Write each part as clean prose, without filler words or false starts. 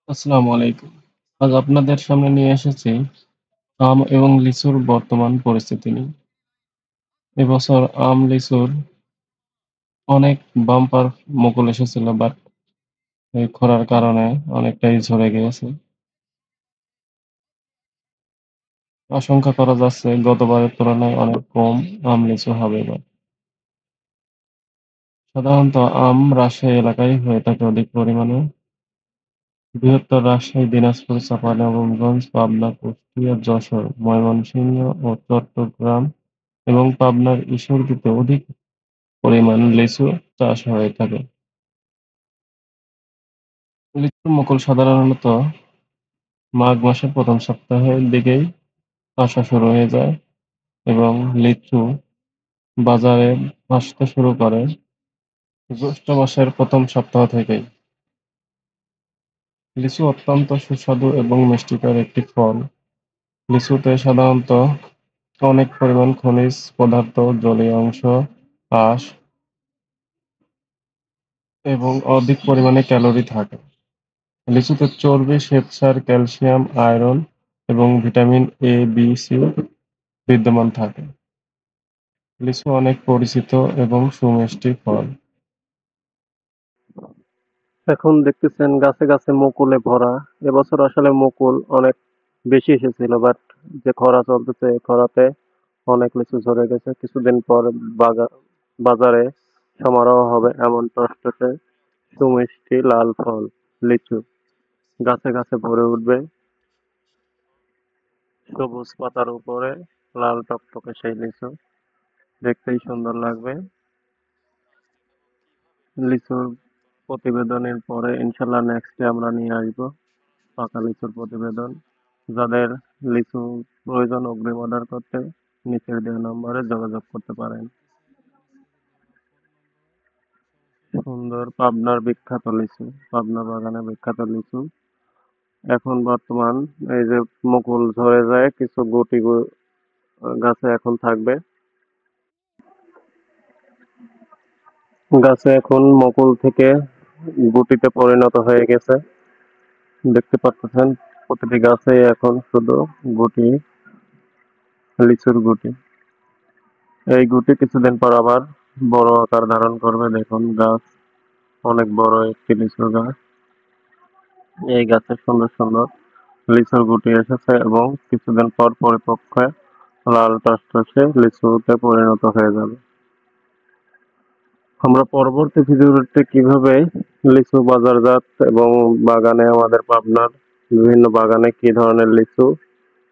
আসসালামু আলাইকুম। আজ আপনাদের সামনে নিয়ে এসেছি আম এবং লিচুর বর্তমান পরিস্থিতি নিয়ে। এবছর আম, লিচুর অনেক বাম্পার মুকুল এসেছিল বাট এই খরার কারণে অনেকটাই ঝরে গিয়েছে। আশঙ্কা করা যাচ্ছে গতবারের তুলনায় অনেক কম আম, লিচু হবে এবার। সাধারণত আম রাজশাহী এলাকায় হয়ে থাকে অধিক পরিমাণে। বৃহত্তর রাজশাহী, দিনাজপুর, চাঁপাইনবাবগঞ্জ, পাবনা, কুষ্টিয়া, যশোর, ময়মনসিংহ ও চট্টগ্রাম এবং পাবনার ঈশ্বরদীতে অধিক পরিমাণ লিচু চাষ হয়ে থাকে। লিচুর মুকুল সাধারণত মাঘ মাসের প্রথম সপ্তাহের দিকেই আসা শুরু হয়ে যায় এবং লিচু বাজারে আসতে শুরু করে জ্যৈষ্ঠ মাসের প্রথম সপ্তাহ থেকেই। লিচু অত্যন্ত সুস্বাদু এবং মিষ্টিকর একটি ফল। লিচুতে সাধারণত অনেক পরিমাণ খনিজ পদার্থ, জলীয় অংশ, আঁশ এবং অধিক পরিমাণে ক্যালোরি থাকে। লিচুতে চর্বি, শ্বেতসার, ক্যালসিয়াম, আয়রন এবং ভিটামিন এ, বি, সি বিদ্যমান থাকে। লিচু অনেক পরিচিত এবং সুমিষ্টি ফল। এখন দেখতেছেন গাছে গাছে মুকুলে ভরা। এবছর আসলে মুকুল অনেক বেশি এসেছিল, বাট যে খরা চলতেছে এই খরাতে অনেক লিচু ঝরে গেছে। কিছুদিন পর বাজারে সমারোহ হবে এমন টসটসে সুমিষ্টি লাল ফল লিচু গাছে গাছে ভরে উঠবে। সবুজ পাতার উপরে লাল টকটকে সেই লিচু দেখতেই সুন্দর লাগবে। লিচুর প্রতিবেদনের পরে ইনশাল্লাহ নেক্সটে আমরা নিয়ে আসবো পাকা লিচুর প্রতিবেদন। যাদের লিচু প্রয়োজন অগ্রিম অর্ডার করতে নিচের দেওয়া নম্বরে যোগাযোগ করতে পারেন। সুন্দর পাবনার বিখ্যাত লিচু, পাবনা বাগানে বিখ্যাত লিচু। এখন বর্তমান এই যে মুকুল ঝরে যায়, কিছু গুটি গাছে এখন থাকবে। গাছে এখন মুকুল থেকে গুটিতে পরিণত হয়ে গেছে। দেখতে পাচ্ছেন প্রতিটি গাছে এখন শুধু গুটি, লিচুর গুটি। এই গুটি কিছুদিন পর আবার বড় আকার ধারণ করবে। দেখুন গাছ অনেক বড় একটি লিচু গাছ। এই গাছে সুন্দর সুন্দর লিচুর গুটি এসেছে এবং কিছুদিন পর পরিপক্ক লাল টসটসে লিচুতে পরিণত হয়ে যাবে। আমরা পরবর্তী ভিডিওতে কিভাবে লিচু বাজারজাত এবং বাগানে আমাদের পাবনার বিভিন্ন বাগানে কি ধরনের লিচু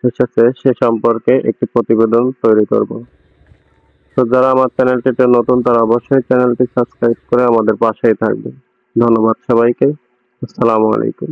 এসেছে সে সম্পর্কে একটি প্রতিবেদন তৈরি করব। তো যারা আমার চ্যানেলটিতে নতুন তারা অবশ্যই চ্যানেলটি সাবস্ক্রাইব করে আমাদের পাশেই থাকবে। ধন্যবাদ সবাইকে। আসসালামু আলাইকুম।